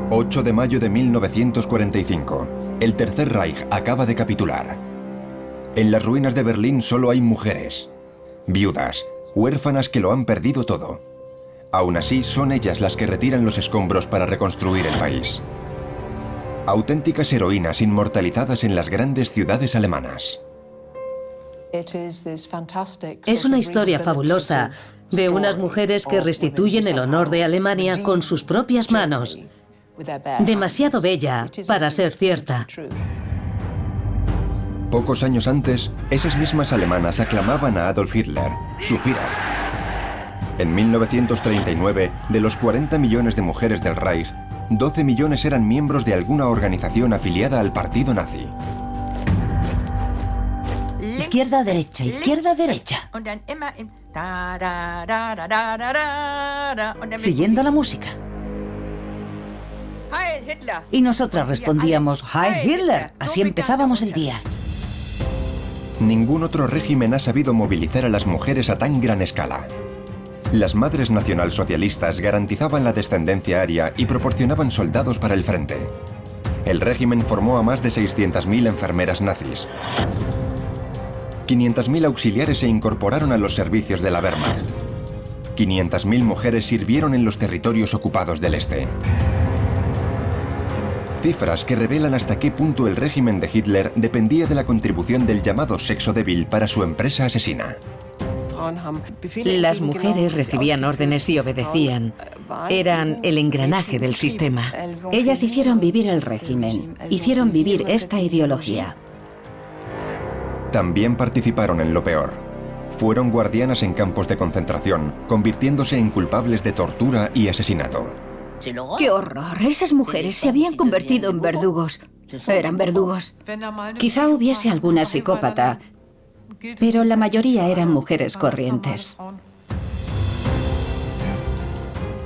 8 de mayo de 1945. El Tercer Reich acaba de capitular. En las ruinas de Berlín solo hay mujeres, viudas, huérfanas que lo han perdido todo. Aún así, son ellas las que retiran los escombros para reconstruir el país. Auténticas heroínas inmortalizadas en las grandes ciudades alemanas. Es una historia fabulosa de unas mujeres que restituyen el honor de Alemania con sus propias manos. Demasiado bella para ser cierta. Pocos años antes, esas mismas alemanas aclamaban a Adolf Hitler, su Führer. En 1939, de los 40 millones de mujeres del Reich, 12 millones eran miembros de alguna organización afiliada al partido nazi. Izquierda, derecha, izquierda, derecha. Siguiendo la música. Y nosotras respondíamos, ¡Heil Hitler! Así empezábamos el día. Ningún otro régimen ha sabido movilizar a las mujeres a tan gran escala. Las madres nacionalsocialistas garantizaban la descendencia aria y proporcionaban soldados para el frente. El régimen formó a más de 600.000 enfermeras nazis. 500.000 auxiliares se incorporaron a los servicios de la Wehrmacht. 500.000 mujeres sirvieron en los territorios ocupados del este. Cifras que revelan hasta qué punto el régimen de Hitler dependía de la contribución del llamado sexo débil para su empresa asesina. Las mujeres recibían órdenes y obedecían. Eran el engranaje del sistema. Ellas hicieron vivir el régimen, hicieron vivir esta ideología. También participaron en lo peor. Fueron guardianas en campos de concentración, convirtiéndose en culpables de tortura y asesinato. ¡Qué horror! Esas mujeres se habían convertido en verdugos. Eran verdugos. Quizá hubiese alguna psicópata, pero la mayoría eran mujeres corrientes.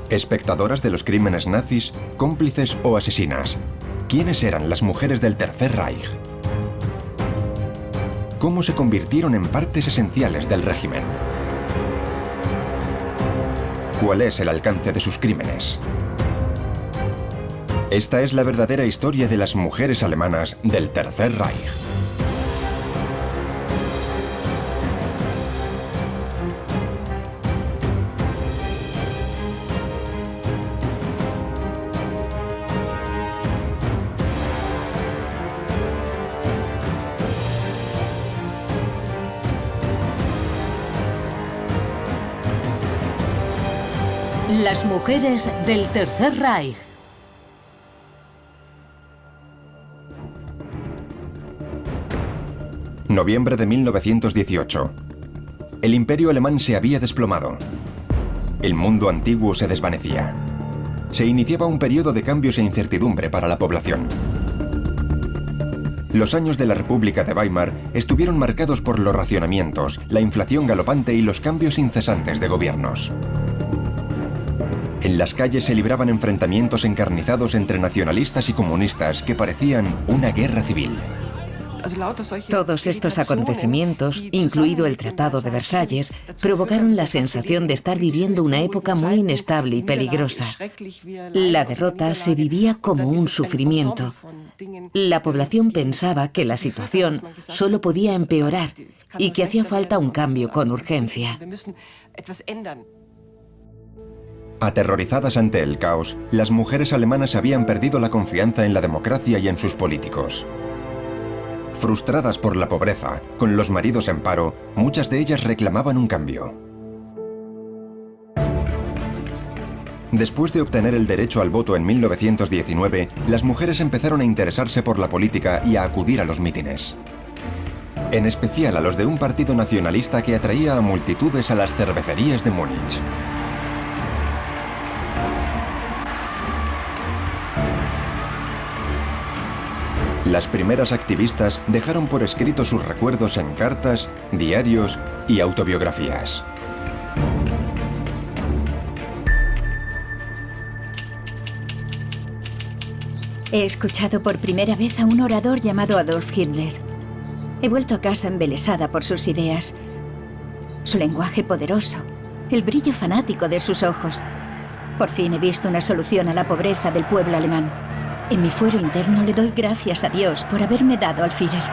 Espectadoras de los crímenes nazis, cómplices o asesinas. ¿Quiénes eran las mujeres del Tercer Reich? ¿Cómo se convirtieron en partes esenciales del régimen? ¿Cuál es el alcance de sus crímenes? Esta es la verdadera historia de las mujeres alemanas del Tercer Reich. Las mujeres del Tercer Reich. Noviembre de 1918. El imperio alemán se había desplomado. El mundo antiguo se desvanecía. Se iniciaba un periodo de cambios e incertidumbre para la población. Los años de la República de Weimar estuvieron marcados por los racionamientos, la inflación galopante y los cambios incesantes de gobiernos. En las calles se libraban enfrentamientos encarnizados entre nacionalistas y comunistas que parecían una guerra civil. Todos estos acontecimientos, incluido el Tratado de Versalles, provocaron la sensación de estar viviendo una época muy inestable y peligrosa. La derrota se vivía como un sufrimiento. La población pensaba que la situación solo podía empeorar y que hacía falta un cambio con urgencia. Aterrorizadas ante el caos, las mujeres alemanas habían perdido la confianza en la democracia y en sus políticos. Frustradas por la pobreza, con los maridos en paro, muchas de ellas reclamaban un cambio. Después de obtener el derecho al voto en 1919, las mujeres empezaron a interesarse por la política y a acudir a los mítines. En especial a los de un partido nacionalista que atraía a multitudes a las cervecerías de Múnich. Las primeras activistas dejaron por escrito sus recuerdos en cartas, diarios y autobiografías. He escuchado por primera vez a un orador llamado Adolf Hitler. He vuelto a casa embelesada por sus ideas, su lenguaje poderoso, el brillo fanático de sus ojos. Por fin he visto una solución a la pobreza del pueblo alemán. En mi fuero interno le doy gracias a Dios por haberme dado al Führer.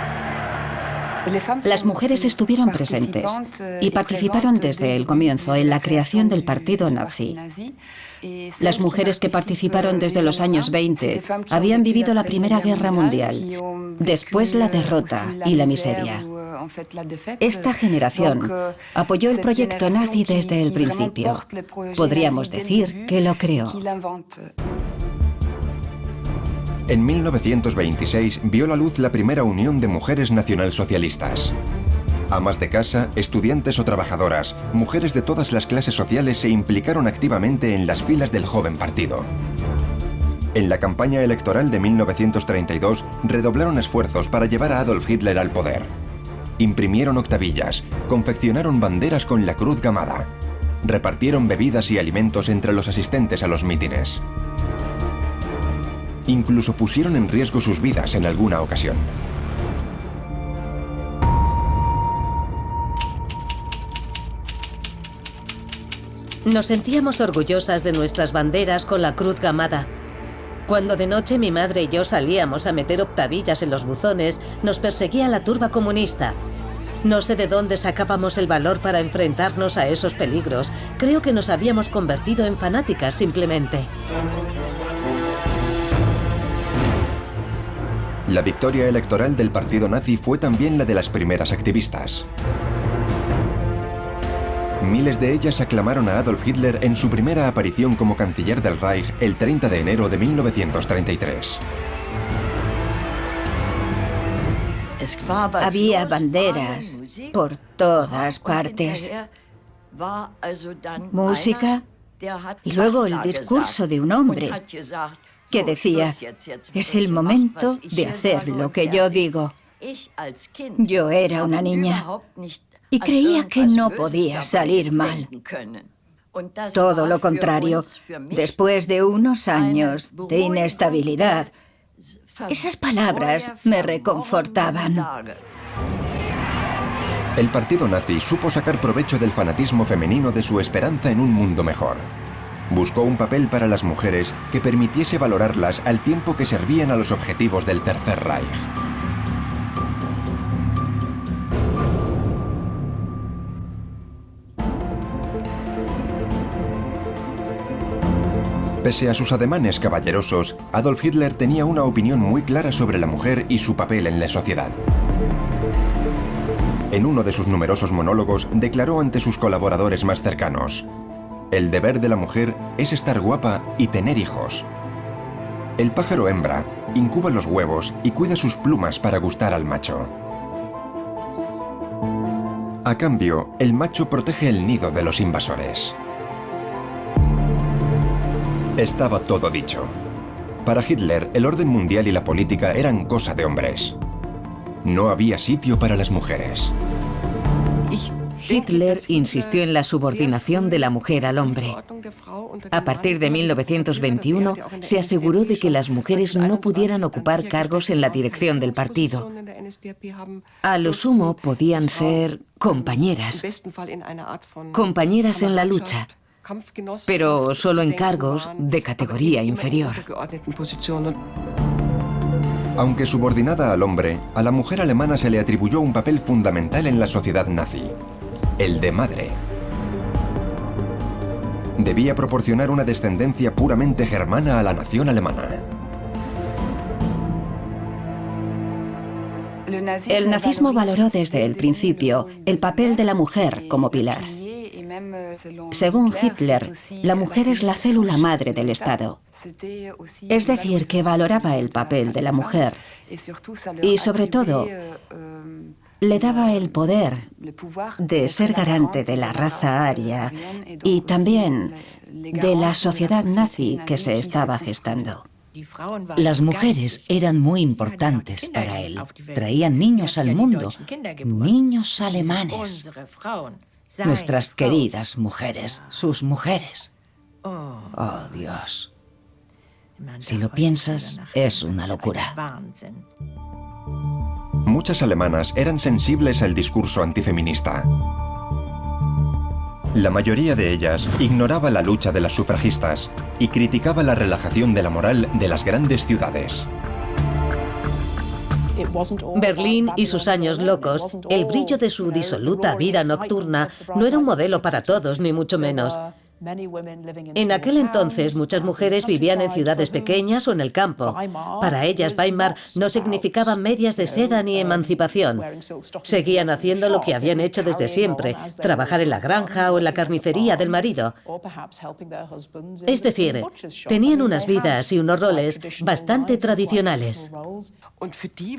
Las mujeres estuvieron presentes y participaron desde el comienzo en la creación del partido nazi. Las mujeres que participaron desde los años 20 habían vivido la Primera Guerra Mundial, después la derrota y la miseria. Esta generación apoyó el proyecto nazi desde el principio. Podríamos decir que lo creó. En 1926 vio la luz la primera unión de mujeres nacionalsocialistas. Amas de casa, estudiantes o trabajadoras, mujeres de todas las clases sociales se implicaron activamente en las filas del joven partido. En la campaña electoral de 1932 redoblaron esfuerzos para llevar a Adolf Hitler al poder. Imprimieron octavillas, confeccionaron banderas con la cruz gamada, repartieron bebidas y alimentos entre los asistentes a los mítines. Incluso pusieron en riesgo sus vidas en alguna ocasión. Nos sentíamos orgullosas de nuestras banderas con la cruz gamada. Cuando de noche mi madre y yo salíamos a meter octavillas en los buzones, nos perseguía la turba comunista. No sé de dónde sacábamos el valor para enfrentarnos a esos peligros. Creo que nos habíamos convertido en fanáticas simplemente. La victoria electoral del partido nazi fue también la de las primeras activistas. Miles de ellas aclamaron a Adolf Hitler en su primera aparición como canciller del Reich el 30 de enero de 1933. Había banderas por todas partes. Música y luego el discurso de un hombre que decía: es el momento de hacer lo que yo digo. Yo era una niña y creía que no podía salir mal. Todo lo contrario, después de unos años de inestabilidad, esas palabras me reconfortaban. El partido nazi supo sacar provecho del fanatismo femenino de su esperanza en un mundo mejor. Buscó un papel para las mujeres que permitiese valorarlas al tiempo que servían a los objetivos del Tercer Reich. Pese a sus ademanes caballerosos, Adolf Hitler tenía una opinión muy clara sobre la mujer y su papel en la sociedad. En uno de sus numerosos monólogos declaró ante sus colaboradores más cercanos: el deber de la mujer es estar guapa y tener hijos. El pájaro hembra incuba los huevos y cuida sus plumas para gustar al macho. A cambio, el macho protege el nido de los invasores. Estaba todo dicho. Para Hitler, el orden mundial y la política eran cosa de hombres. No había sitio para las mujeres. Hitler insistió en la subordinación de la mujer al hombre. A partir de 1921, se aseguró de que las mujeres no pudieran ocupar cargos en la dirección del partido. A lo sumo podían ser compañeras en la lucha, pero solo en cargos de categoría inferior. Aunque subordinada al hombre, a la mujer alemana se le atribuyó un papel fundamental en la sociedad nazi: el de madre. Debía proporcionar una descendencia puramente germana a la nación alemana. El nazismo valoró desde el principio el papel de la mujer como pilar. Según Hitler, la mujer es la célula madre del Estado. Es decir, que valoraba el papel de la mujer y, sobre todo, le daba el poder de ser garante de la raza aria y también de la sociedad nazi que se estaba gestando. Las mujeres eran muy importantes para él. Traían niños al mundo, niños alemanes. Nuestras queridas mujeres, sus mujeres. Oh, Dios. Si lo piensas, es una locura. Muchas alemanas eran sensibles al discurso antifeminista. La mayoría de ellas ignoraba la lucha de las sufragistas y criticaba la relajación de la moral de las grandes ciudades. Berlín y sus años locos, el brillo de su disoluta vida nocturna, no era un modelo para todos, ni mucho menos. En aquel entonces, muchas mujeres vivían en ciudades pequeñas o en el campo. Para ellas, Weimar no significaba medias de seda ni emancipación. Seguían haciendo lo que habían hecho desde siempre, trabajar en la granja o en la carnicería del marido. Es decir, tenían unas vidas y unos roles bastante tradicionales.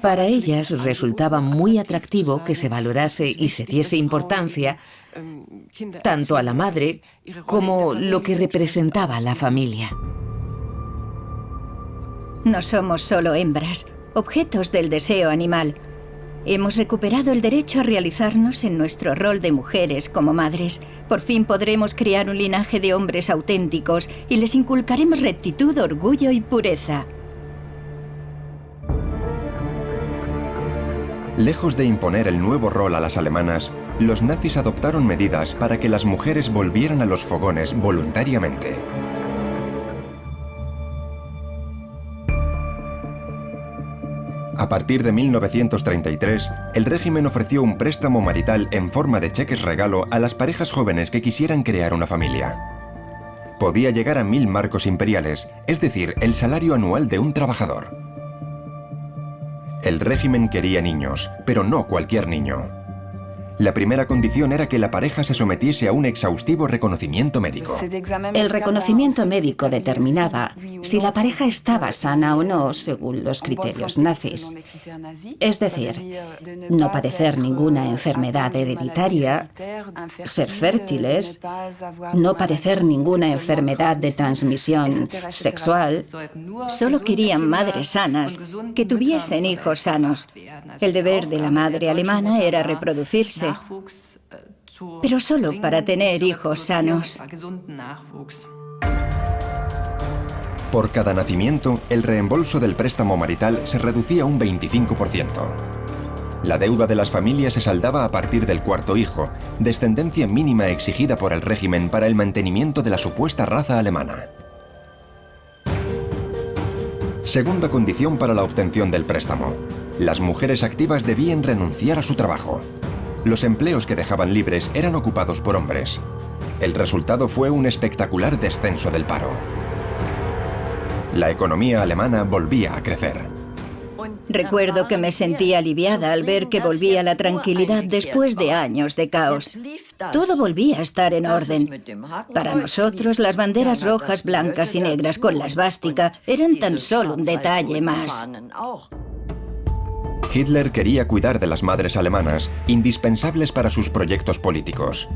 Para ellas resultaba muy atractivo que se valorase y se diese importancia tanto a la madre como lo que representaba la familia. No somos solo hembras, objetos del deseo animal. Hemos recuperado el derecho a realizarnos en nuestro rol de mujeres como madres. Por fin podremos crear un linaje de hombres auténticos y les inculcaremos rectitud, orgullo y pureza. Lejos de imponer el nuevo rol a las alemanas, los nazis adoptaron medidas para que las mujeres volvieran a los fogones voluntariamente. A partir de 1933, el régimen ofreció un préstamo marital en forma de cheques regalo a las parejas jóvenes que quisieran crear una familia. Podía llegar a 1000 marcos imperiales, es decir, el salario anual de un trabajador. El régimen quería niños, pero no cualquier niño. La primera condición era que la pareja se sometiese a un exhaustivo reconocimiento médico. El reconocimiento médico determinaba si la pareja estaba sana o no según los criterios nazis. Es decir, no padecer ninguna enfermedad hereditaria, ser fértiles, no padecer ninguna enfermedad de transmisión sexual. Solo querían madres sanas, que tuviesen hijos sanos. El deber de la madre alemana era reproducirse, pero solo para tener hijos sanos. Por cada nacimiento, el reembolso del préstamo marital se reducía un 25%. La deuda de las familias se saldaba a partir del cuarto hijo, descendencia mínima exigida por el régimen para el mantenimiento de la supuesta raza alemana. Segunda condición para la obtención del préstamo. Las mujeres activas debían renunciar a su trabajo. Los empleos que dejaban libres eran ocupados por hombres. El resultado fue un espectacular descenso del paro. La economía alemana volvía a crecer. Recuerdo que me sentí aliviada al ver que volvía la tranquilidad después de años de caos. Todo volvía a estar en orden. Para nosotros, las banderas rojas, blancas y negras con la esvástica eran tan solo un detalle más. Hitler quería cuidar de las madres alemanas, indispensables para sus proyectos políticos.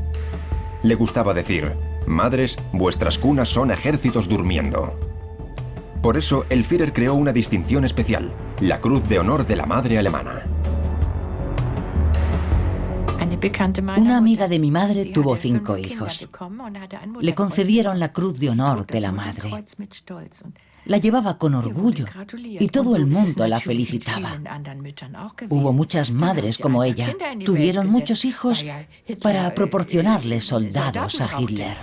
Le gustaba decir: madres, vuestras cunas son ejércitos durmiendo. Por eso, el Führer creó una distinción especial, la Cruz de Honor de la Madre Alemana. Una amiga de mi madre tuvo 5 hijos. Le concedieron la Cruz de Honor de la Madre. La llevaba con orgullo y todo el mundo la felicitaba. Hubo muchas madres como ella. Tuvieron muchos hijos para proporcionarle soldados a Hitler.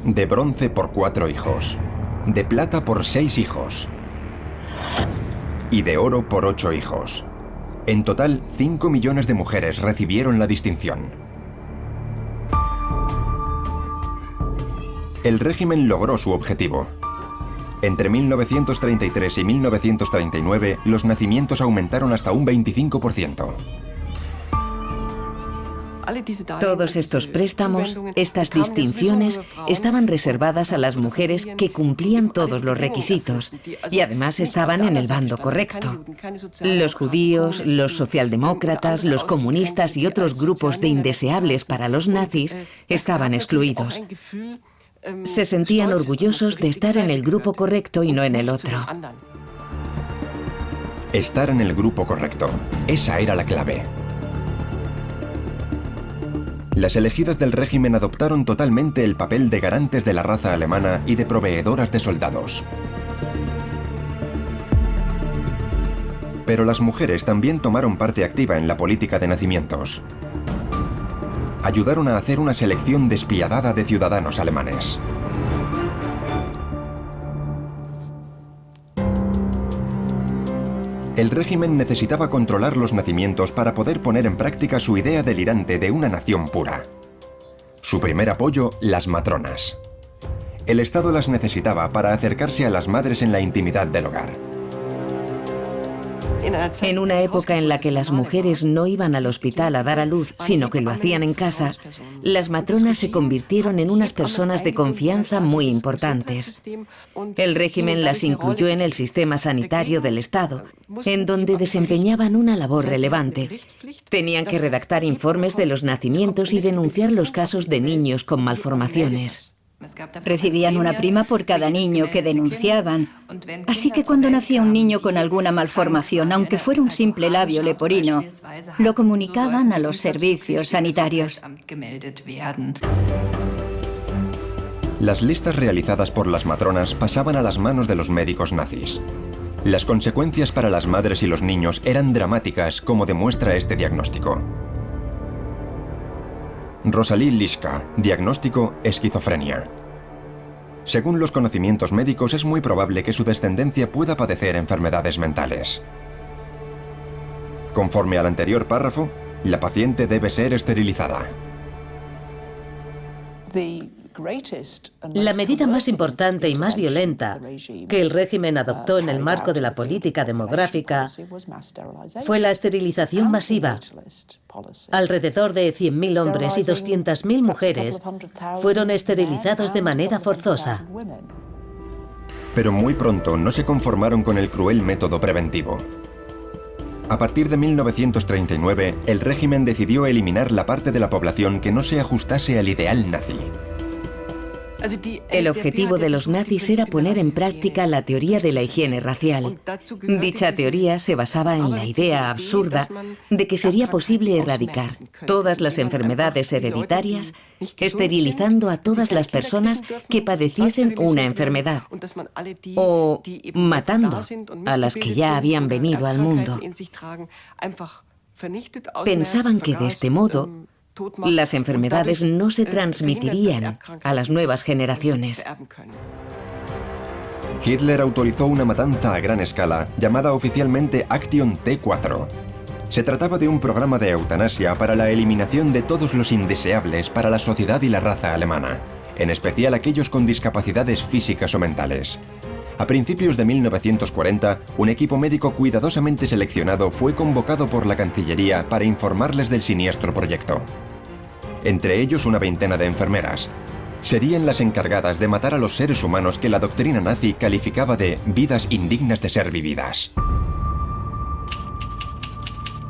De bronce por 4 hijos. De plata por 6 hijos. Y de oro por 8 hijos. En total, 5 millones de mujeres recibieron la distinción. El régimen logró su objetivo. Entre 1933 y 1939, los nacimientos aumentaron hasta un 25%. Todos estos préstamos, estas distinciones, estaban reservadas a las mujeres que cumplían todos los requisitos y además estaban en el bando correcto. Los judíos, los socialdemócratas, los comunistas y otros grupos de indeseables para los nazis estaban excluidos. Se sentían orgullosos de estar en el grupo correcto y no en el otro. Estar en el grupo correcto. Esa era la clave. Las elegidas del régimen adoptaron totalmente el papel de garantes de la raza alemana y de proveedoras de soldados. Pero las mujeres también tomaron parte activa en la política de nacimientos. ayudaron a hacer una selección despiadada de ciudadanos alemanes. El régimen necesitaba controlar los nacimientos para poder poner en práctica su idea delirante de una nación pura. Su primer apoyo, las matronas. El Estado las necesitaba para acercarse a las madres en la intimidad del hogar. En una época en la que las mujeres no iban al hospital a dar a luz, sino que lo hacían en casa, las matronas se convirtieron en unas personas de confianza muy importantes. El régimen las incluyó en el sistema sanitario del Estado, en donde desempeñaban una labor relevante. Tenían que redactar informes de los nacimientos y denunciar los casos de niños con malformaciones. Recibían una prima por cada niño que denunciaban. Así que cuando nacía un niño con alguna malformación, aunque fuera un simple labio leporino, lo comunicaban a los servicios sanitarios. Las listas realizadas por las matronas pasaban a las manos de los médicos nazis. Las consecuencias para las madres y los niños eran dramáticas, como demuestra este diagnóstico. Rosalie Lischka, diagnóstico esquizofrenia. Según los conocimientos médicos, es muy probable que su descendencia pueda padecer enfermedades mentales. Conforme al anterior párrafo, la paciente debe ser esterilizada. La medida más importante y más violenta que el régimen adoptó en el marco de la política demográfica fue la esterilización masiva. Alrededor de 100.000 hombres y 200.000 mujeres fueron esterilizados de manera forzosa. Pero muy pronto no se conformaron con el cruel método preventivo. A partir de 1939, el régimen decidió eliminar la parte de la población que no se ajustase al ideal nazi. El objetivo de los nazis era poner en práctica la teoría de la higiene racial. Dicha teoría se basaba en la idea absurda de que sería posible erradicar todas las enfermedades hereditarias esterilizando a todas las personas que padeciesen una enfermedad o matando a las que ya habían venido al mundo. Pensaban que de este modo las enfermedades no se transmitirían a las nuevas generaciones. Hitler autorizó una matanza a gran escala llamada oficialmente Action T4. Se trataba de un programa de eutanasia para la eliminación de todos los indeseables para la sociedad y la raza alemana, en especial aquellos con discapacidades físicas o mentales. A principios de 1940, un equipo médico cuidadosamente seleccionado fue convocado por la Cancillería para informarles del siniestro proyecto. Entre ellos una veintena de enfermeras. Serían las encargadas de matar a los seres humanos que la doctrina nazi calificaba de vidas indignas de ser vividas.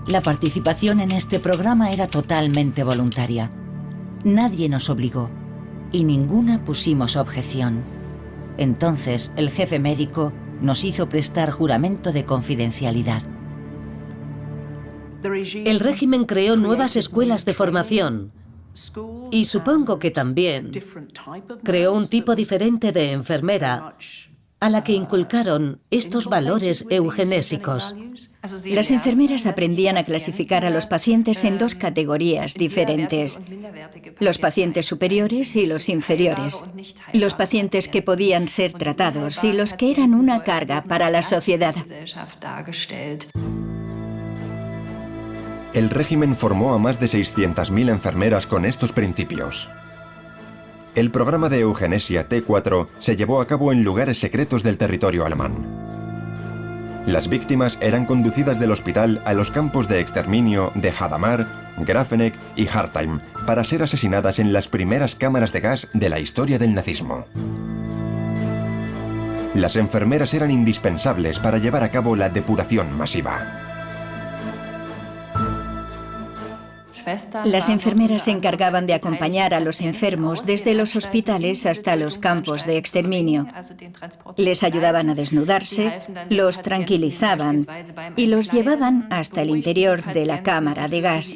La participación en este programa era totalmente voluntaria. Nadie nos obligó y ninguna pusimos objeción. Entonces el jefe médico nos hizo prestar juramento de confidencialidad. El régimen creó nuevas escuelas de formación y supongo que también creó un tipo diferente de enfermera a la que inculcaron estos valores eugenésicos. Las enfermeras aprendían a clasificar a los pacientes en dos categorías diferentes: los pacientes superiores y los inferiores, los pacientes que podían ser tratados y los que eran una carga para la sociedad. El régimen formó a más de 600.000 enfermeras con estos principios. El programa de eugenesia T4 se llevó a cabo en lugares secretos del territorio alemán. Las víctimas eran conducidas del hospital a los campos de exterminio de Hadamar, Grafenegg y Hartheim para ser asesinadas en las primeras cámaras de gas de la historia del nazismo. Las enfermeras eran indispensables para llevar a cabo la depuración masiva. Las enfermeras se encargaban de acompañar a los enfermos desde los hospitales hasta los campos de exterminio. Les ayudaban a desnudarse, los tranquilizaban y los llevaban hasta el interior de la cámara de gas.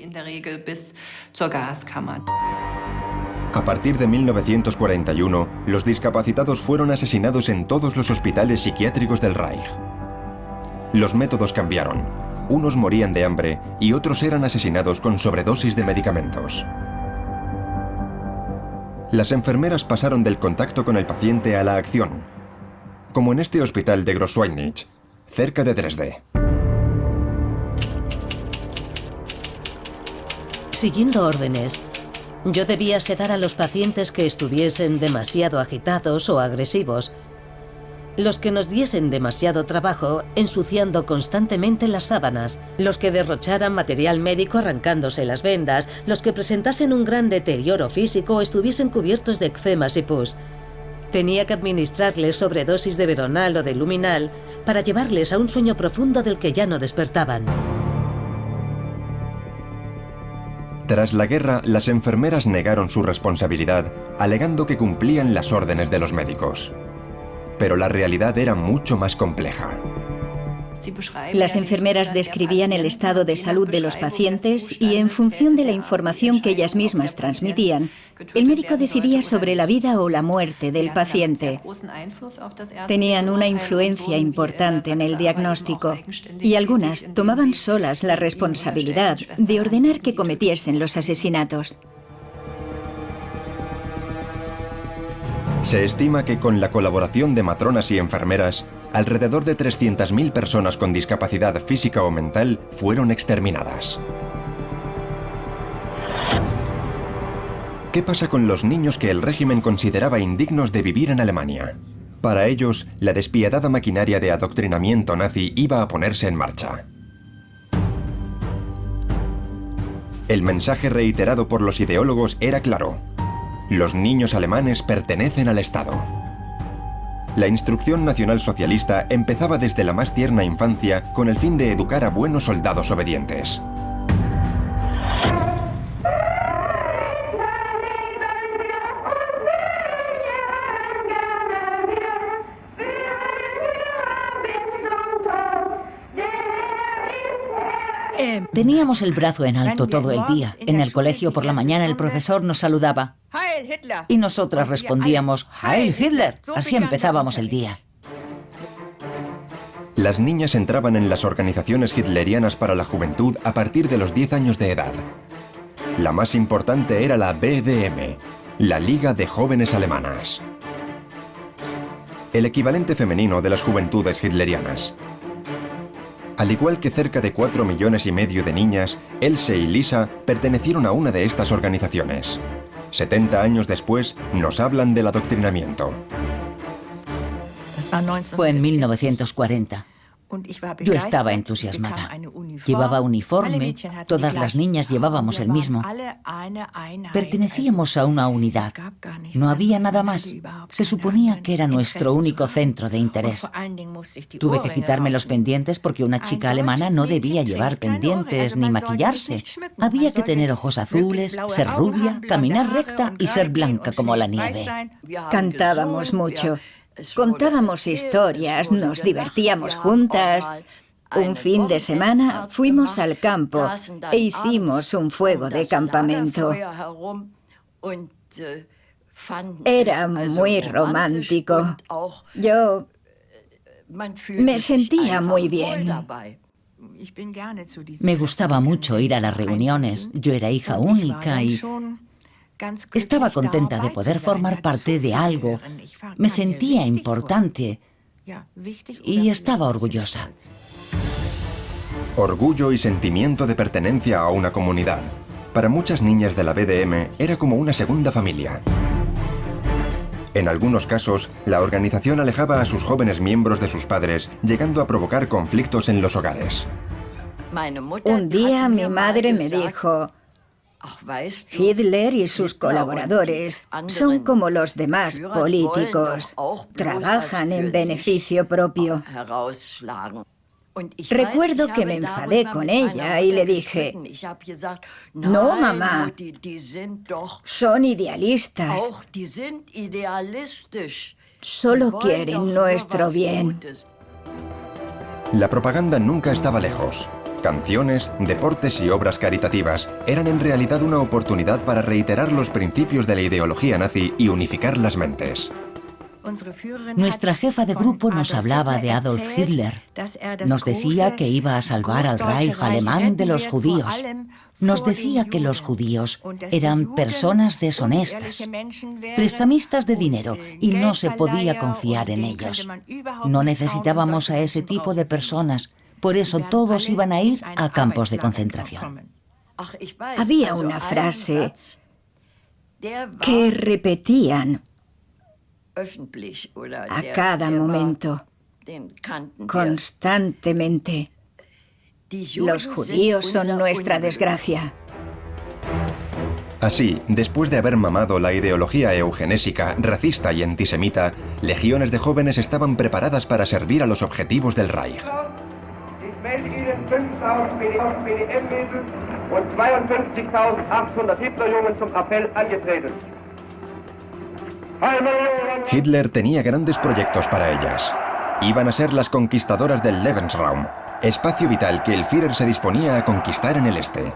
A partir de 1941, los discapacitados fueron asesinados en todos los hospitales psiquiátricos del Reich. Los métodos cambiaron. Unos morían de hambre y otros eran asesinados con sobredosis de medicamentos. Las enfermeras pasaron del contacto con el paciente a la acción, como en este hospital de Großschweidnitz, cerca de Dresde. Siguiendo órdenes, yo debía sedar a los pacientes que estuviesen demasiado agitados o agresivos, los que nos diesen demasiado trabajo ensuciando constantemente las sábanas, los que derrocharan material médico arrancándose las vendas, los que presentasen un gran deterioro físico o estuviesen cubiertos de eczemas y pus. Tenía que administrarles sobredosis de Veronal o de Luminal para llevarles a un sueño profundo del que ya no despertaban. Tras la guerra, las enfermeras negaron su responsabilidad, alegando que cumplían las órdenes de los médicos. Pero la realidad era mucho más compleja. Las enfermeras describían el estado de salud de los pacientes y, en función de la información que ellas mismas transmitían, el médico decidía sobre la vida o la muerte del paciente. Tenían una influencia importante en el diagnóstico y algunas tomaban solas la responsabilidad de ordenar que cometiesen los asesinatos. Se estima que con la colaboración de matronas y enfermeras, alrededor de 300.000 personas con discapacidad física o mental fueron exterminadas. ¿Qué pasa con los niños que el régimen consideraba indignos de vivir en Alemania? Para ellos, la despiadada maquinaria de adoctrinamiento nazi iba a ponerse en marcha. El mensaje reiterado por los ideólogos era claro: los niños alemanes pertenecen al Estado. La instrucción nacionalsocialista empezaba desde la más tierna infancia con el fin de educar a buenos soldados obedientes. Teníamos el brazo en alto todo el día. En el colegio por la mañana el profesor nos saludaba y nosotras respondíamos ¡Heil Hitler! Así empezábamos el día. Las niñas entraban en las organizaciones hitlerianas para la juventud a partir de los 10 años de edad. La más importante era la BDM, la Liga de Jóvenes Alemanas. El equivalente femenino de las juventudes hitlerianas. Al igual que cerca de 4,5 millones de niñas, Else y Lisa pertenecieron a una de estas organizaciones. 70 años después, nos hablan del adoctrinamiento. Fue en 1940. Yo estaba entusiasmada. Llevaba uniforme, todas las niñas llevábamos el mismo. Pertenecíamos a una unidad. No había nada más. Se suponía que era nuestro único centro de interés. Tuve que quitarme los pendientes porque una chica alemana no debía llevar pendientes ni maquillarse. Había que tener ojos azules, ser rubia, caminar recta y ser blanca como la nieve. Cantábamos mucho. Contábamos historias, nos divertíamos juntas. Un fin de semana fuimos al campo e hicimos un fuego de campamento. Era muy romántico. Yo me sentía muy bien. Me gustaba mucho ir a las reuniones. Yo era hija única y estaba contenta de poder formar parte de algo. Me sentía importante y estaba orgullosa. Orgullo y sentimiento de pertenencia a una comunidad. Para muchas niñas de la BDM era como una segunda familia. En algunos casos, la organización alejaba a sus jóvenes miembros de sus padres, llegando a provocar conflictos en los hogares. Un día mi madre me dijo: Hitler y sus colaboradores son como los demás políticos, trabajan en beneficio propio. Recuerdo que me enfadé con ella y le dije: no, mamá, son idealistas, solo quieren nuestro bien. La propaganda nunca estaba lejos. Canciones, deportes y obras caritativas eran en realidad una oportunidad para reiterar los principios de la ideología nazi y unificar las mentes. Nuestra jefa de grupo nos hablaba de Adolf Hitler. Nos decía que iba a salvar al Reich alemán de los judíos. Nos decía que los judíos eran personas deshonestas, prestamistas de dinero, y no se podía confiar en ellos. No necesitábamos a ese tipo de personas, por eso todos iban a ir a campos de concentración. Había una frase que repetían a cada momento, constantemente: los judíos son nuestra desgracia. Así, después de haber mamado la ideología eugenésica, racista y antisemita, legiones de jóvenes estaban preparadas para servir a los objetivos del Reich. Hitler tenía grandes proyectos para ellas. Iban a ser las conquistadoras del Lebensraum, espacio vital que el Führer se disponía a conquistar en el este.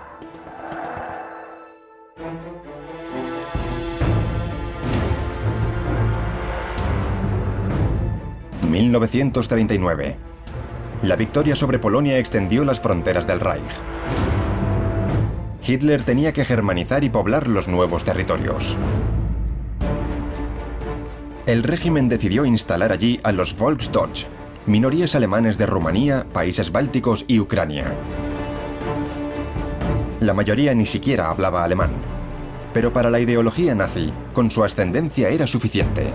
...1939... La victoria sobre Polonia extendió las fronteras del Reich. Hitler tenía que germanizar y poblar los nuevos territorios. El régimen decidió instalar allí a los Volksdeutsch, minorías alemanes de Rumanía, países bálticos y Ucrania. La mayoría ni siquiera hablaba alemán, pero para la ideología nazi, con su ascendencia era suficiente.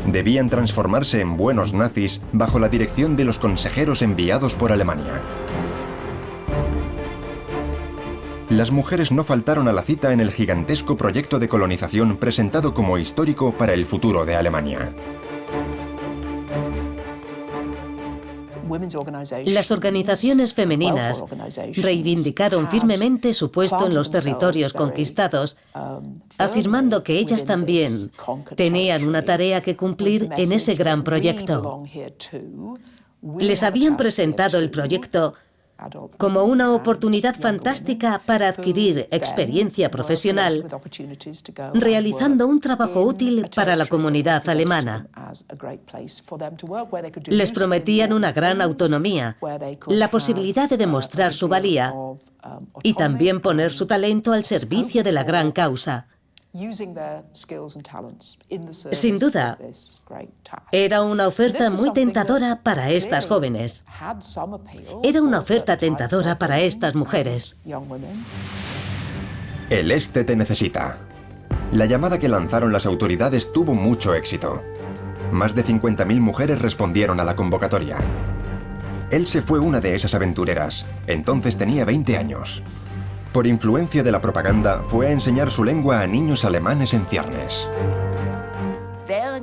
Debían transformarse en buenos nazis bajo la dirección de los consejeros enviados por Alemania. Las mujeres no faltaron a la cita en el gigantesco proyecto de colonización presentado como histórico para el futuro de Alemania. Las organizaciones femeninas reivindicaron firmemente su puesto en los territorios conquistados, afirmando que ellas también tenían una tarea que cumplir en ese gran proyecto. Les habían presentado el proyecto como una oportunidad fantástica para adquirir experiencia profesional, realizando un trabajo útil para la comunidad alemana. Les prometían una gran autonomía, la posibilidad de demostrar su valía y también poner su talento al servicio de la gran causa. Sin duda, era una oferta muy tentadora para estas jóvenes. Era una oferta tentadora para estas mujeres. El este te necesita. La llamada que lanzaron las autoridades tuvo mucho éxito. Más de 50.000 mujeres respondieron a la convocatoria. Else fue una de esas aventureras. Entonces tenía 20 años. Por influencia de la propaganda, fue a enseñar su lengua a niños alemanes en ciernes.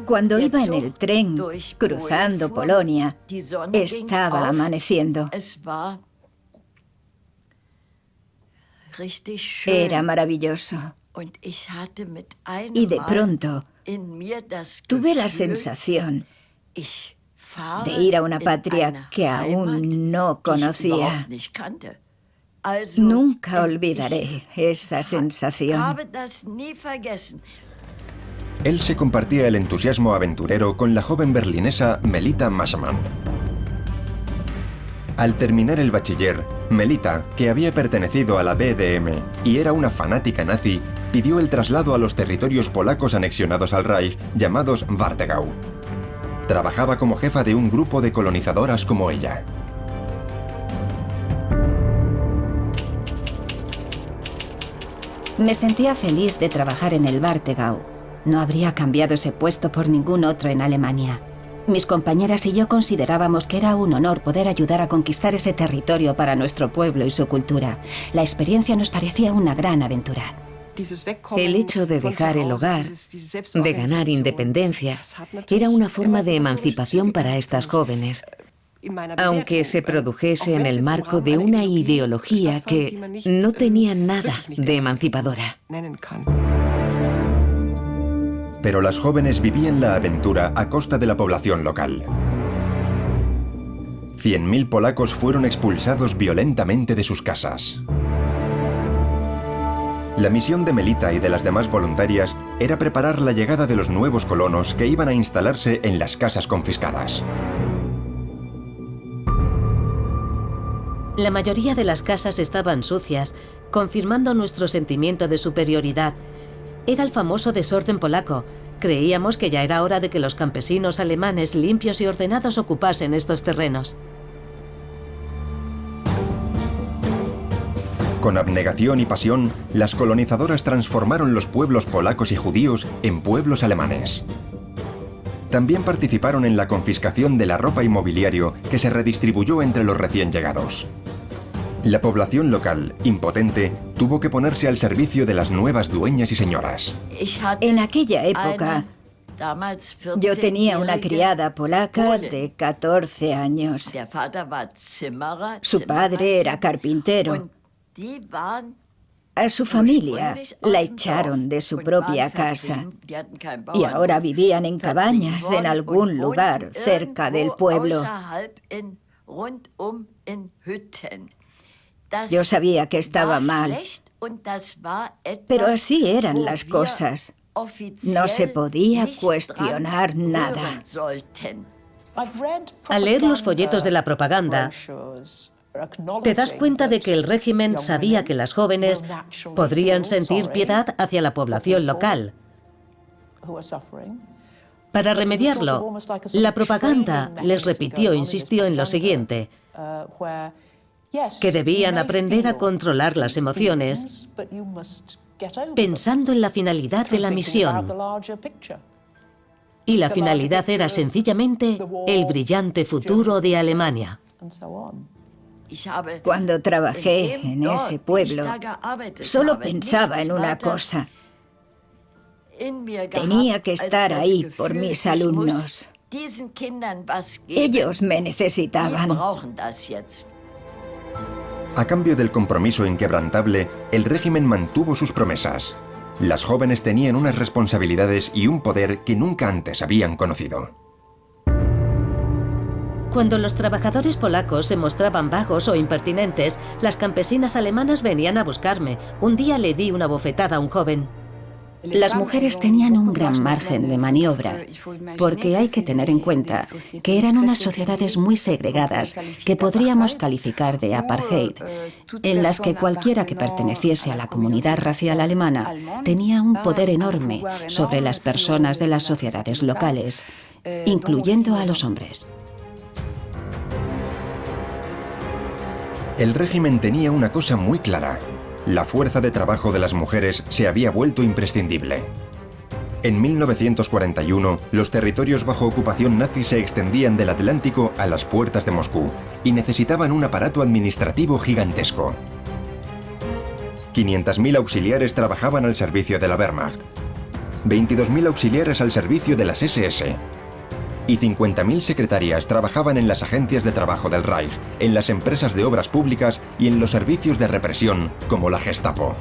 Cuando iba en el tren cruzando Polonia, estaba amaneciendo. Era maravilloso. Y de pronto tuve la sensación de ir a una patria que aún no conocía. Nunca olvidaré esa sensación. Él se compartía el entusiasmo aventurero con la joven berlinesa Melita Maschmann. Al terminar el bachiller, Melita, que había pertenecido a la BDM y era una fanática nazi, pidió el traslado a los territorios polacos anexionados al Reich, llamados Warthegau. Trabajaba como jefa de un grupo de colonizadoras como ella. Me sentía feliz de trabajar en el Warthegau. No habría cambiado ese puesto por ningún otro en Alemania. Mis compañeras y yo considerábamos que era un honor poder ayudar a conquistar ese territorio para nuestro pueblo y su cultura. La experiencia nos parecía una gran aventura. El hecho de dejar el hogar, de ganar independencia, era una forma de emancipación para estas jóvenes, aunque se produjese en el marco de una ideología que no tenía nada de emancipadora. Pero las jóvenes vivían la aventura a costa de la población local. 100.000 polacos fueron expulsados violentamente de sus casas. La misión de Melita y de las demás voluntarias era preparar la llegada de los nuevos colonos que iban a instalarse en las casas confiscadas. La mayoría de las casas estaban sucias, confirmando nuestro sentimiento de superioridad. Era el famoso desorden polaco. Creíamos que ya era hora de que los campesinos alemanes limpios y ordenados ocupasen estos terrenos. Con abnegación y pasión, las colonizadoras transformaron los pueblos polacos y judíos en pueblos alemanes. También participaron en la confiscación de la ropa y mobiliario que se redistribuyó entre los recién llegados. La población local, impotente, tuvo que ponerse al servicio de las nuevas dueñas y señoras. En aquella época, yo tenía una criada polaca de 14 años. Su padre era carpintero. A su familia la echaron de su propia casa y ahora vivían en cabañas en algún lugar cerca del pueblo. Yo sabía que estaba mal, pero así eran las cosas. No se podía cuestionar nada. Al leer los folletos de la propaganda, te das cuenta de que el régimen sabía que las jóvenes podrían sentir piedad hacia la población local. Para remediarlo, la propaganda les insistió en lo siguiente: que debían aprender a controlar las emociones, pensando en la finalidad de la misión. Y la finalidad era sencillamente el brillante futuro de Alemania. Cuando trabajé en ese pueblo, solo pensaba en una cosa. Tenía que estar ahí por mis alumnos. Ellos me necesitaban. A cambio del compromiso inquebrantable, el régimen mantuvo sus promesas. Las jóvenes tenían unas responsabilidades y un poder que nunca antes habían conocido. Cuando los trabajadores polacos se mostraban vagos o impertinentes, las campesinas alemanas venían a buscarme. Un día le di una bofetada a un joven. Las mujeres tenían un gran margen de maniobra, porque hay que tener en cuenta que eran unas sociedades muy segregadas que podríamos calificar de apartheid, en las que cualquiera que perteneciese a la comunidad racial alemana tenía un poder enorme sobre las personas de las sociedades locales, incluyendo a los hombres. El régimen tenía una cosa muy clara: la fuerza de trabajo de las mujeres se había vuelto imprescindible. En 1941, los territorios bajo ocupación nazi se extendían del Atlántico a las puertas de Moscú y necesitaban un aparato administrativo gigantesco. 500.000 auxiliares trabajaban al servicio de la Wehrmacht, 22.000 auxiliares al servicio de las SS, y 50.000 secretarias trabajaban en las agencias de trabajo del Reich, en las empresas de obras públicas y en los servicios de represión, como la Gestapo.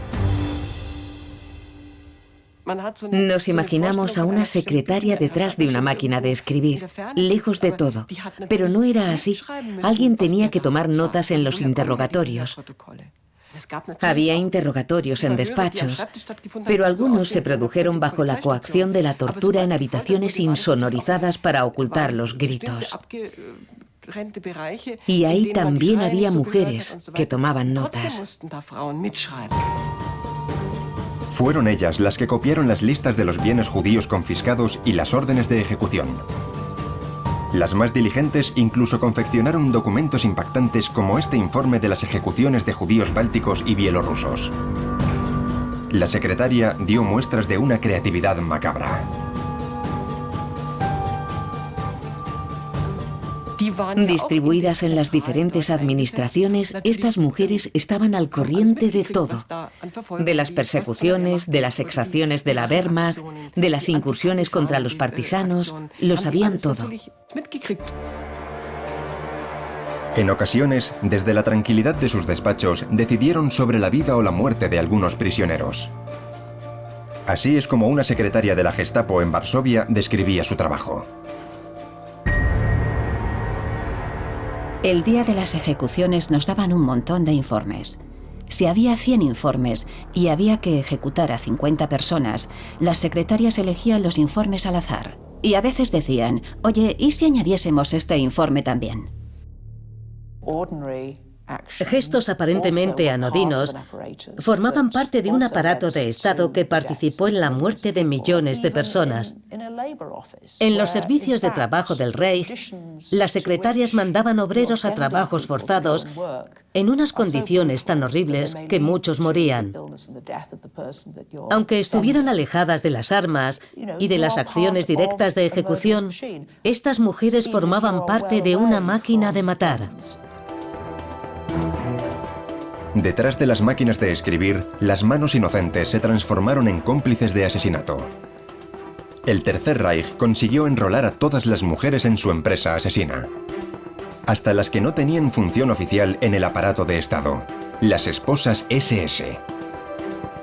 Nos imaginamos a una secretaria detrás de una máquina de escribir, lejos de todo. Pero no era así. Alguien tenía que tomar notas en los interrogatorios. Había interrogatorios en despachos, pero algunos se produjeron bajo la coacción de la tortura en habitaciones insonorizadas para ocultar los gritos. Y ahí también había mujeres que tomaban notas. Fueron ellas las que copiaron las listas de los bienes judíos confiscados y las órdenes de ejecución. Las más diligentes incluso confeccionaron documentos impactantes como este informe de las ejecuciones de judíos bálticos y bielorrusos. La secretaria dio muestras de una creatividad macabra. Distribuidas en las diferentes administraciones, estas mujeres estaban al corriente de todo. De las persecuciones, de las exacciones de la Wehrmacht, de las incursiones contra los partisanos, lo sabían todo. En ocasiones, desde la tranquilidad de sus despachos, decidieron sobre la vida o la muerte de algunos prisioneros. Así es como una secretaria de la Gestapo en Varsovia describía su trabajo. El día de las ejecuciones nos daban un montón de informes. Si había 100 informes y había que ejecutar a 50 personas, las secretarias elegían los informes al azar. Y a veces decían, oye, ¿y si añadiésemos este informe también? Gestos aparentemente anodinos formaban parte de un aparato de Estado que participó en la muerte de millones de personas. En los servicios de trabajo del Reich, las secretarias mandaban obreros a trabajos forzados en unas condiciones tan horribles que muchos morían. Aunque estuvieran alejadas de las armas y de las acciones directas de ejecución, estas mujeres formaban parte de una máquina de matar. Detrás de las máquinas de escribir, las manos inocentes se transformaron en cómplices de asesinato. El Tercer Reich consiguió enrolar a todas las mujeres en su empresa asesina, hasta las que no tenían función oficial en el aparato de Estado, las esposas SS.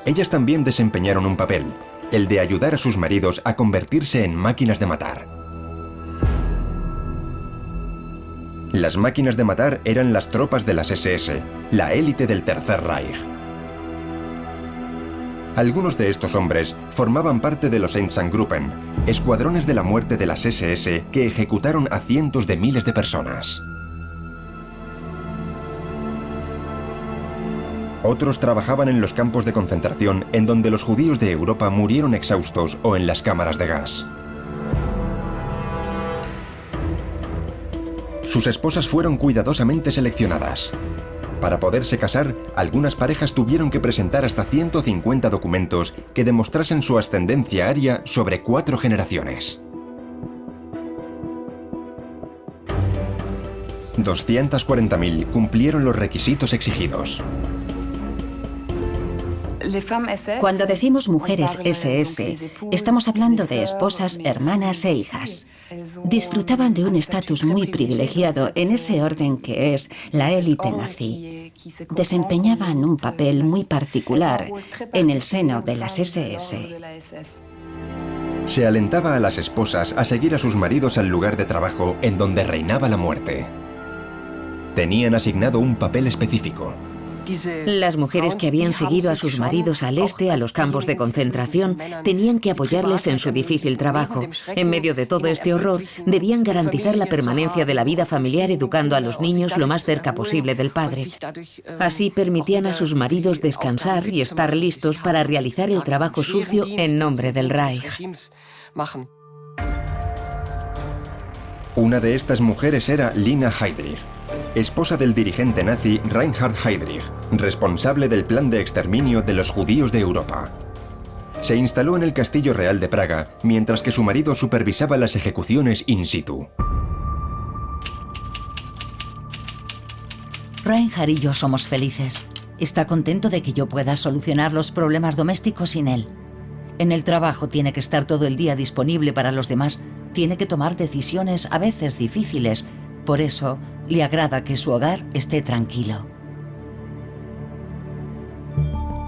Ellas también desempeñaron un papel, el de ayudar a sus maridos a convertirse en máquinas de matar. Las máquinas de matar eran las tropas de las SS, la élite del Tercer Reich. Algunos de estos hombres formaban parte de los Einsatzgruppen, escuadrones de la muerte de las SS que ejecutaron a cientos de miles de personas. Otros trabajaban en los campos de concentración en donde los judíos de Europa murieron exhaustos o en las cámaras de gas. Sus esposas fueron cuidadosamente seleccionadas. Para poderse casar, algunas parejas tuvieron que presentar hasta 150 documentos que demostrasen su ascendencia aria sobre 4 generaciones. 240.000 cumplieron los requisitos exigidos. Cuando decimos mujeres SS, estamos hablando de esposas, hermanas e hijas. Disfrutaban de un estatus muy privilegiado en ese orden que es la élite nazi. Desempeñaban un papel muy particular en el seno de las SS. Se alentaba a las esposas a seguir a sus maridos al lugar de trabajo en donde reinaba la muerte. Tenían asignado un papel específico. Las mujeres que habían seguido a sus maridos al este, a los campos de concentración, tenían que apoyarles en su difícil trabajo. En medio de todo este horror, debían garantizar la permanencia de la vida familiar educando a los niños lo más cerca posible del padre. Así permitían a sus maridos descansar y estar listos para realizar el trabajo sucio en nombre del Reich. Una de estas mujeres era Lina Heydrich, esposa del dirigente nazi Reinhard Heydrich, responsable del plan de exterminio de los judíos de Europa. Se instaló en el Castillo Real de Praga, mientras que su marido supervisaba las ejecuciones in situ. Reinhard y yo somos felices. Está contento de que yo pueda solucionar los problemas domésticos sin él. En el trabajo tiene que estar todo el día disponible para los demás, tiene que tomar decisiones a veces difíciles. Por eso, le agrada que su hogar esté tranquilo.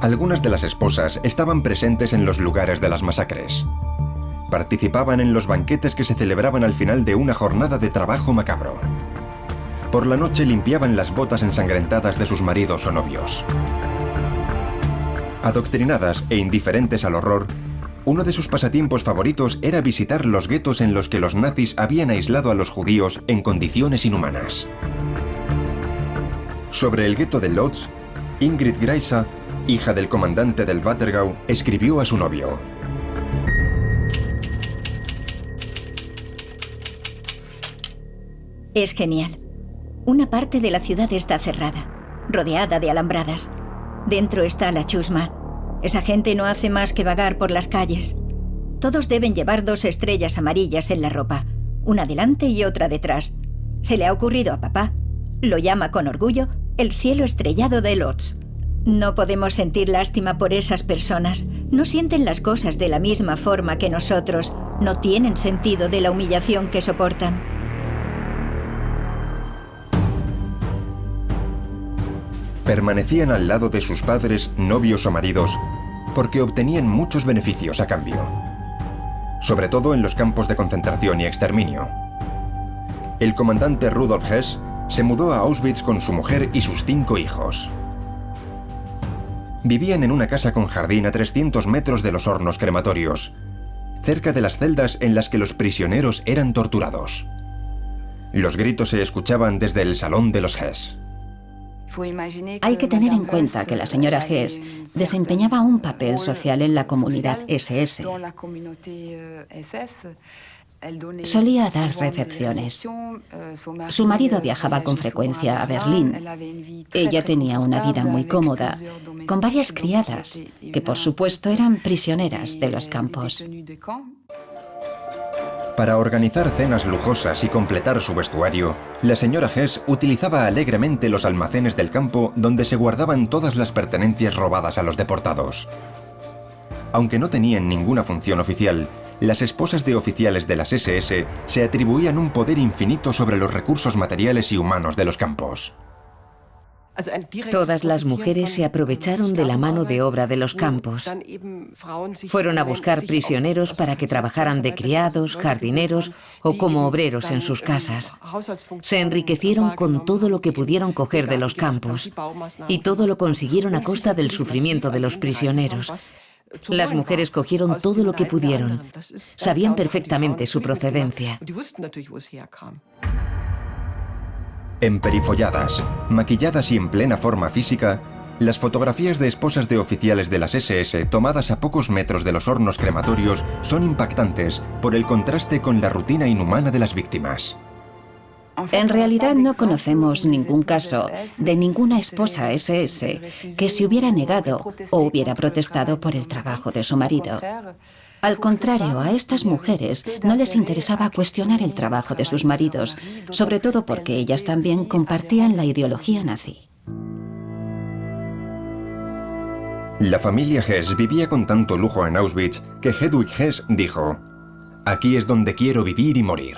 Algunas de las esposas estaban presentes en los lugares de las masacres. Participaban en los banquetes que se celebraban al final de una jornada de trabajo macabro. Por la noche limpiaban las botas ensangrentadas de sus maridos o novios. Adoctrinadas e indiferentes al horror, uno de sus pasatiempos favoritos era visitar los guetos en los que los nazis habían aislado a los judíos en condiciones inhumanas. Sobre el gueto de Lodz, Ingrid Greisa, hija del comandante del Wettergau, escribió a su novio: Es genial. Una parte de la ciudad está cerrada, rodeada de alambradas. Dentro está la chusma. Esa gente no hace más que vagar por las calles. Todos deben llevar 2 estrellas amarillas en la ropa, una delante y otra detrás. Se le ha ocurrido a papá. Lo llama con orgullo el cielo estrellado de Lodz. No podemos sentir lástima por esas personas. No sienten las cosas de la misma forma que nosotros. No tienen sentido de la humillación que soportan. Permanecían al lado de sus padres, novios o maridos, porque obtenían muchos beneficios a cambio. Sobre todo en los campos de concentración y exterminio. El comandante Rudolf Hess se mudó a Auschwitz con su mujer y sus 5 hijos. Vivían en una casa con jardín a 300 metros de los hornos crematorios, cerca de las celdas en las que los prisioneros eran torturados. Los gritos se escuchaban desde el salón de los Hess. Hay que tener en cuenta que la señora Hess desempeñaba un papel social en la comunidad SS. Solía dar recepciones. Su marido viajaba con frecuencia a Berlín. Ella tenía una vida muy cómoda, con varias criadas, que por supuesto eran prisioneras de los campos. Para organizar cenas lujosas y completar su vestuario, la señora Hess utilizaba alegremente los almacenes del campo donde se guardaban todas las pertenencias robadas a los deportados. Aunque no tenían ninguna función oficial, las esposas de oficiales de las SS se atribuían un poder infinito sobre los recursos materiales y humanos de los campos. Todas las mujeres se aprovecharon de la mano de obra de los campos. Fueron a buscar prisioneros para que trabajaran de criados, jardineros o como obreros en sus casas. Se enriquecieron con todo lo que pudieron coger de los campos y todo lo consiguieron a costa del sufrimiento de los prisioneros. Las mujeres cogieron todo lo que pudieron. Sabían perfectamente su procedencia. Emperifolladas, maquilladas y en plena forma física, las fotografías de esposas de oficiales de las SS tomadas a pocos metros de los hornos crematorios son impactantes por el contraste con la rutina inhumana de las víctimas. En realidad no conocemos ningún caso de ninguna esposa SS que se hubiera negado o hubiera protestado por el trabajo de su marido. Al contrario, a estas mujeres no les interesaba cuestionar el trabajo de sus maridos, sobre todo porque ellas también compartían la ideología nazi. La familia Hess vivía con tanto lujo en Auschwitz que Hedwig Hess dijo: «Aquí es donde quiero vivir y morir».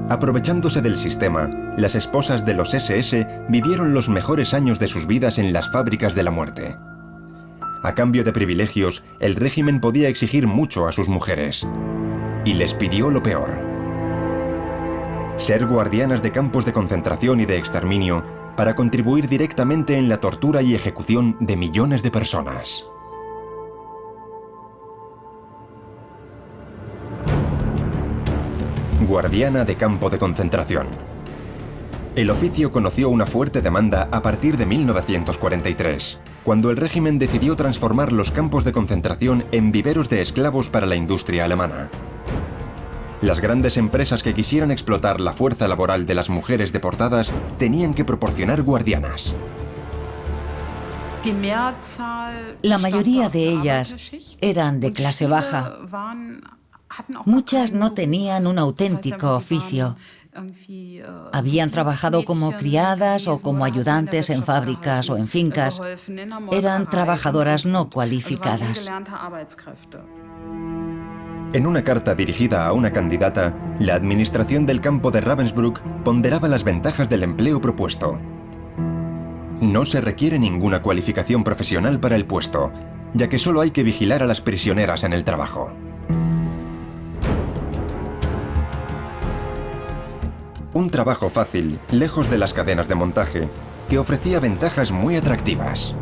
Aprovechándose del sistema, las esposas de los SS vivieron los mejores años de sus vidas en las fábricas de la muerte. A cambio de privilegios, el régimen podía exigir mucho a sus mujeres. Y les pidió lo peor: ser guardianas de campos de concentración y de exterminio para contribuir directamente en la tortura y ejecución de millones de personas. Guardiana de campo de concentración. El oficio conoció una fuerte demanda a partir de 1943, cuando el régimen decidió transformar los campos de concentración en viveros de esclavos para la industria alemana. Las grandes empresas que quisieran explotar la fuerza laboral de las mujeres deportadas tenían que proporcionar guardianas. La mayoría de ellas eran de clase baja. Muchas no tenían un auténtico oficio. Habían trabajado como criadas o como ayudantes en fábricas o en fincas. Eran trabajadoras no cualificadas. En una carta dirigida a una candidata, la administración del campo de Ravensbrück ponderaba las ventajas del empleo propuesto. No se requiere ninguna cualificación profesional para el puesto, ya que solo hay que vigilar a las prisioneras en el trabajo. Un trabajo fácil, lejos de las cadenas de montaje, que ofrecía ventajas muy atractivas.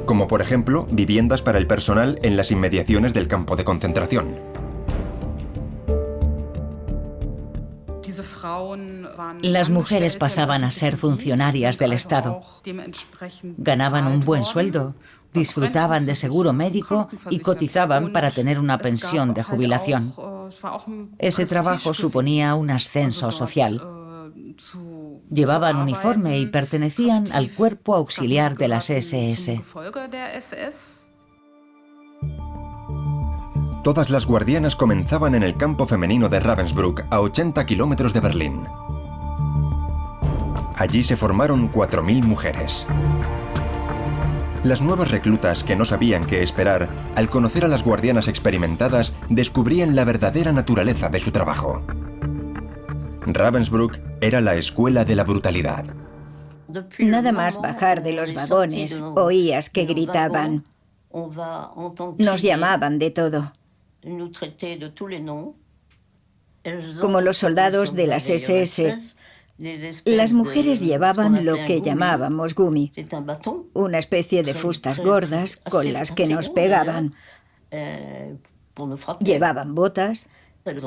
Como por ejemplo, viviendas para el personal en las inmediaciones del campo de concentración. Las mujeres pasaban a ser funcionarias del Estado. Ganaban un buen sueldo, disfrutaban de seguro médico y cotizaban para tener una pensión de jubilación. Ese trabajo suponía un ascenso social. Llevaban uniforme y pertenecían al cuerpo auxiliar de las SS. Todas las guardianas comenzaban en el campo femenino de Ravensbrück, a 80 kilómetros de Berlín. Allí se formaron 4.000 mujeres. Las nuevas reclutas, que no sabían qué esperar, al conocer a las guardianas experimentadas, descubrían la verdadera naturaleza de su trabajo. Ravensbrück era la escuela de la brutalidad. Nada más bajar de los vagones, oías que gritaban. Nos llamaban de todo. Como los soldados de las SS Las mujeres llevaban lo que llamábamos gumi, una especie de fustas gordas con las que nos pegaban. Llevaban botas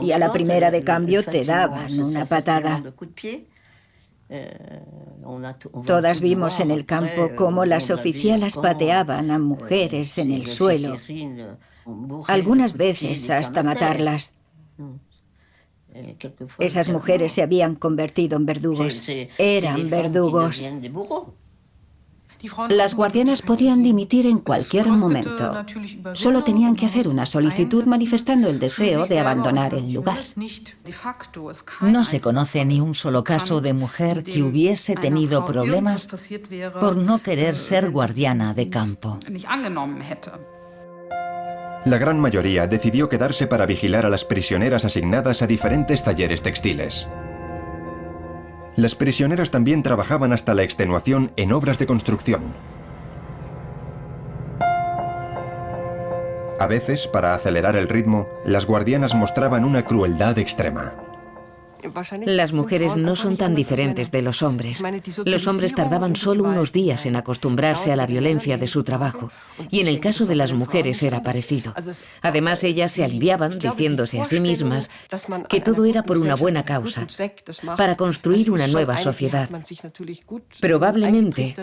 y a la primera de cambio te daban una patada. Todas vimos en el campo cómo las oficialas pateaban a mujeres en el suelo, algunas veces hasta matarlas. Esas mujeres se habían convertido en verdugos. Eran verdugos. Las guardianas podían dimitir en cualquier momento. Solo tenían que hacer una solicitud manifestando el deseo de abandonar el lugar. No se conoce ni un solo caso de mujer que hubiese tenido problemas por no querer ser guardiana de campo. La gran mayoría decidió quedarse para vigilar a las prisioneras asignadas a diferentes talleres textiles. Las prisioneras también trabajaban hasta la extenuación en obras de construcción. A veces, para acelerar el ritmo, las guardianas mostraban una crueldad extrema. Las mujeres no son tan diferentes de los hombres. Los hombres tardaban solo unos días en acostumbrarse a la violencia de su trabajo, y en el caso de las mujeres era parecido. Además, ellas se aliviaban diciéndose a sí mismas que todo era por una buena causa, para construir una nueva sociedad. Probablemente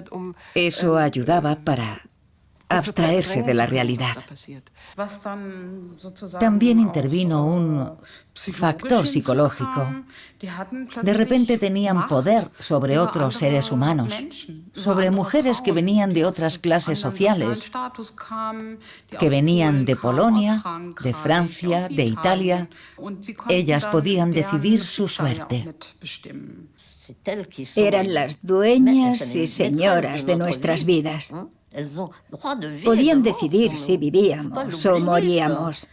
eso ayudaba para abstraerse de la realidad. También intervino un factor psicológico. De repente tenían poder sobre otros seres humanos, sobre mujeres que venían de otras clases sociales, que venían de Polonia, de Francia, de Italia. Ellas podían decidir su suerte. Eran las dueñas y señoras de nuestras vidas. Podían decidir si vivíamos o moríamos.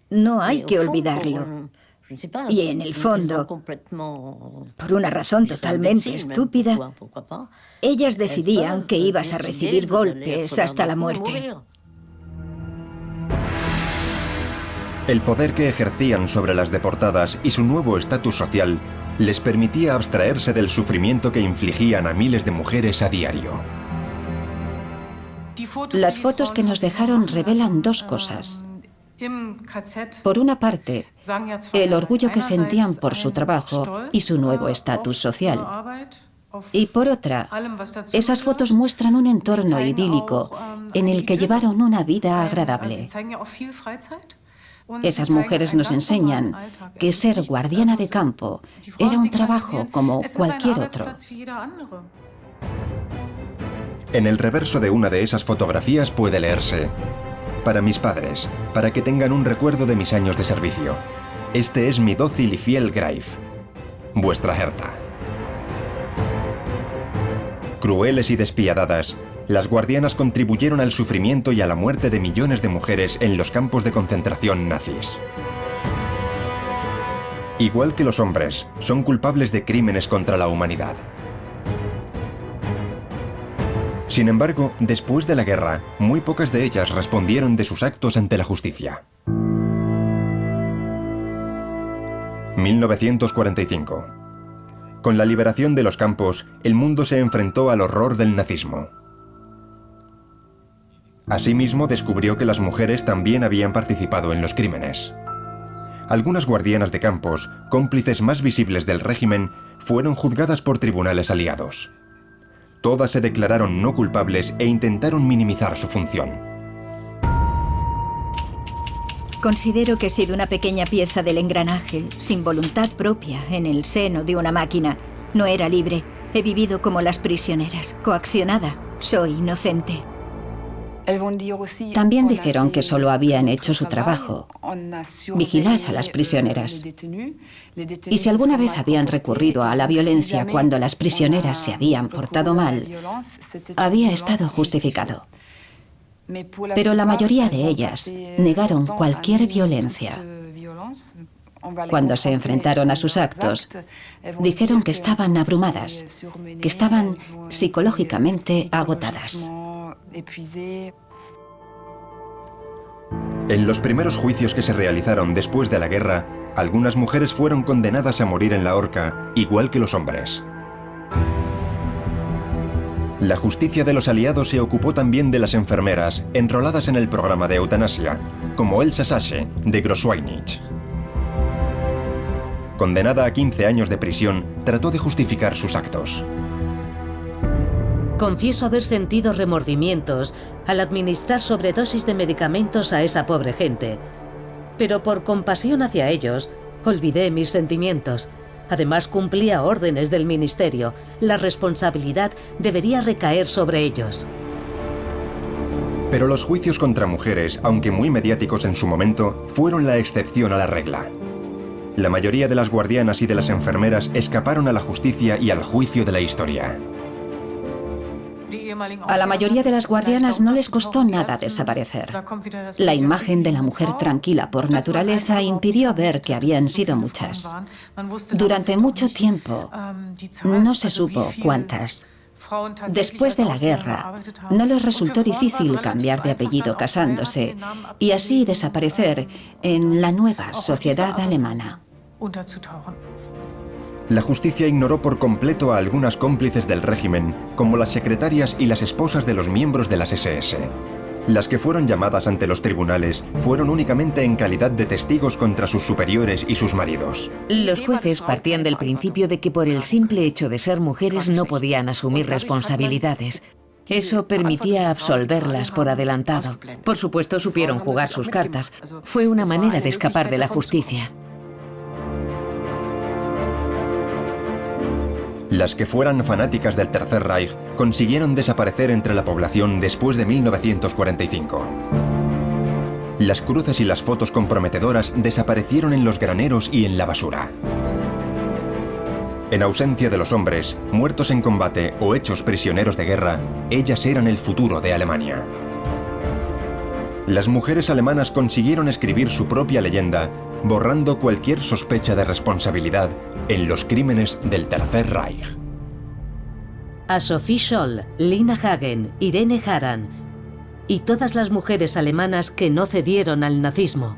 No hay que olvidarlo. Y en el fondo, por una razón totalmente estúpida, ellas decidían que ibas a recibir golpes hasta la muerte. El poder que ejercían sobre las deportadas y su nuevo estatus social les permitía abstraerse del sufrimiento que infligían a miles de mujeres a diario. Las fotos que nos dejaron revelan dos cosas. Por una parte, el orgullo que sentían por su trabajo y su nuevo estatus social. Y por otra, esas fotos muestran un entorno idílico en el que llevaron una vida agradable. Esas mujeres nos enseñan que ser guardiana de campo era un trabajo como cualquier otro. En el reverso de una de esas fotografías puede leerse: para mis padres, para que tengan un recuerdo de mis años de servicio. Este es mi dócil y fiel Greif, vuestra Herta. Crueles y despiadadas, las guardianas contribuyeron al sufrimiento y a la muerte de millones de mujeres en los campos de concentración nazis. Igual que los hombres, son culpables de crímenes contra la humanidad. Sin embargo, después de la guerra, muy pocas de ellas respondieron de sus actos ante la justicia. 1945. Con la liberación de los campos, el mundo se enfrentó al horror del nazismo. Asimismo, descubrió que las mujeres también habían participado en los crímenes. Algunas guardianas de campos, cómplices más visibles del régimen, fueron juzgadas por tribunales aliados. Todas se declararon no culpables e intentaron minimizar su función. Considero que he sido una pequeña pieza del engranaje, sin voluntad propia, en el seno de una máquina. No era libre. He vivido como las prisioneras, coaccionada. Soy inocente. También dijeron que solo habían hecho su trabajo, vigilar a las prisioneras. Y si alguna vez habían recurrido a la violencia cuando las prisioneras se habían portado mal, había estado justificado. Pero la mayoría de ellas negaron cualquier violencia. Cuando se enfrentaron a sus actos, dijeron que estaban abrumadas, que estaban psicológicamente agotadas. En los primeros juicios que se realizaron después de la guerra, algunas mujeres fueron condenadas a morir en la horca, igual que los hombres. La justicia de los aliados se ocupó también de las enfermeras enroladas en el programa de eutanasia, como Elsa Sasche, de Großweinich. Condenada a 15 años de prisión, trató de justificar sus actos. Confieso haber sentido remordimientos al administrar sobredosis de medicamentos a esa pobre gente. Pero por compasión hacia ellos, olvidé mis sentimientos. Además, cumplía órdenes del ministerio. La responsabilidad debería recaer sobre ellos. Pero los juicios contra mujeres, aunque muy mediáticos en su momento, fueron la excepción a la regla. La mayoría de las guardianas y de las enfermeras escaparon a la justicia y al juicio de la historia. A la mayoría de las guardianas no les costó nada desaparecer. La imagen de la mujer tranquila por naturaleza impidió ver que habían sido muchas. Durante mucho tiempo no se supo cuántas. Después de la guerra, no les resultó difícil cambiar de apellido casándose y así desaparecer en la nueva sociedad alemana. La justicia ignoró por completo a algunas cómplices del régimen, como las secretarias y las esposas de los miembros de las SS. Las que fueron llamadas ante los tribunales fueron únicamente en calidad de testigos contra sus superiores y sus maridos. Los jueces partían del principio de que por el simple hecho de ser mujeres no podían asumir responsabilidades. Eso permitía absolverlas por adelantado. Por supuesto, supieron jugar sus cartas. Fue una manera de escapar de la justicia. Las que fueran fanáticas del Tercer Reich consiguieron desaparecer entre la población después de 1945. Las cruces y las fotos comprometedoras desaparecieron en los graneros y en la basura. En ausencia de los hombres, muertos en combate o hechos prisioneros de guerra, ellas eran el futuro de Alemania. Las mujeres alemanas consiguieron escribir su propia leyenda, borrando cualquier sospecha de responsabilidad en los crímenes del Tercer Reich. A Sophie Scholl, Lina Hagen, Irene Haran y todas las mujeres alemanas que no cedieron al nazismo.